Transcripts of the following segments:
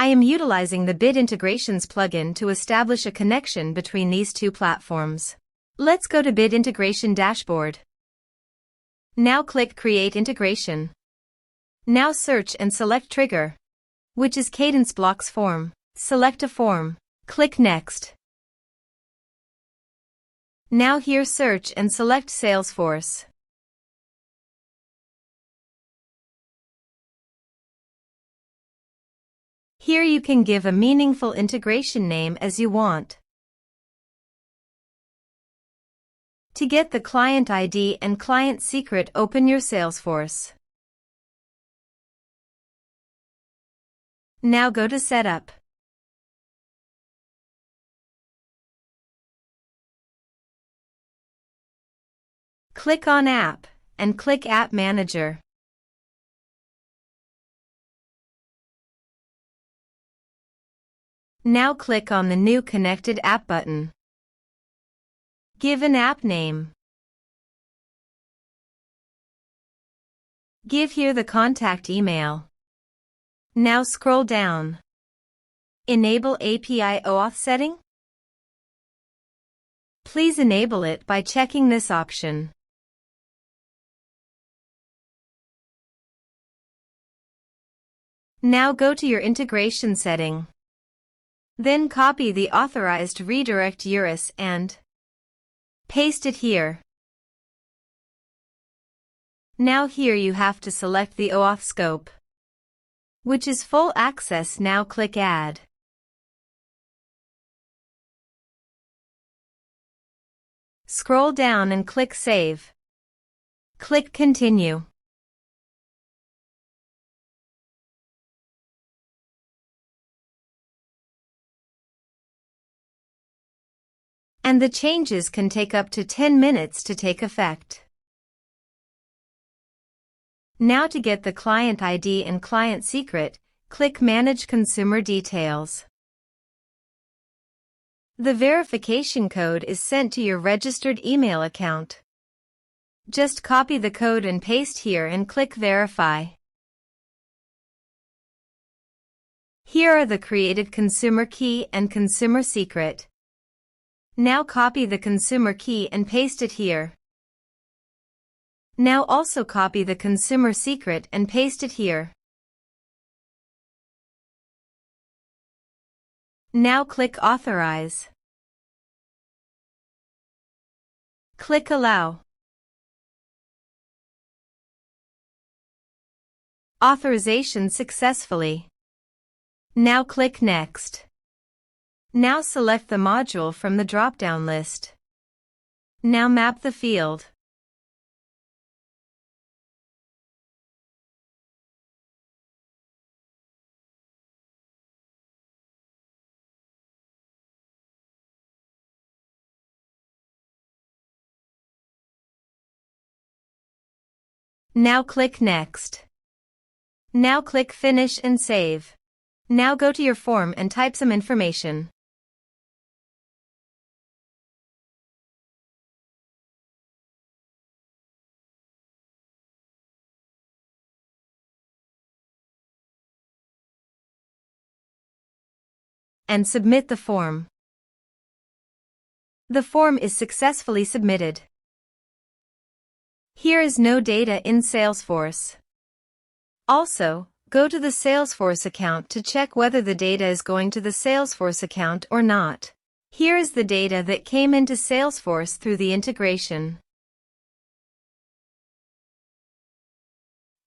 I am utilizing the Bit Integrations plugin to establish a connection between these two platforms. Let's go to Bit Integration Dashboard. Now click Create Integration. Now search and select Trigger, which is Kadence Blocks Form. Select a form. Click Next. Now here search and select Salesforce. Here you can give a meaningful integration name as you want. To get the client ID and client secret, open your Salesforce. Now go to Setup. Click on App and click App Manager. Now click on the New Connected App button. Give an app name. Give here the contact email. Now scroll down. Enable API OAuth setting? Please enable it by checking this option. Now go to your integration setting. Then copy the authorized redirect URL and paste it here. Now here you have to select the OAuth scope, which is full access. Now click Add. Scroll down and click Save. Click Continue. And the changes can take up to 10 minutes to take effect. Now to get the client ID and client secret, click Manage Consumer Details. The verification code is sent to your registered email account. Just copy the code and paste here and click Verify. Here are the created consumer key and consumer secret. Now copy the consumer key and paste it here. Now also copy the consumer secret and paste it here. Now click Authorize. Click Allow. Authorization successfully. Now click Next. Now select the module from the drop-down list. Now map the field. Now click Next. Now click Finish and Save. Now go to your form and type some information. And submit the form. The form is successfully submitted. Here is no data in Salesforce. Also, go to the Salesforce account to check whether the data is going to the Salesforce account or not. Here is the data that came into Salesforce through the integration.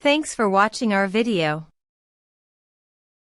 Thanks for watching our video.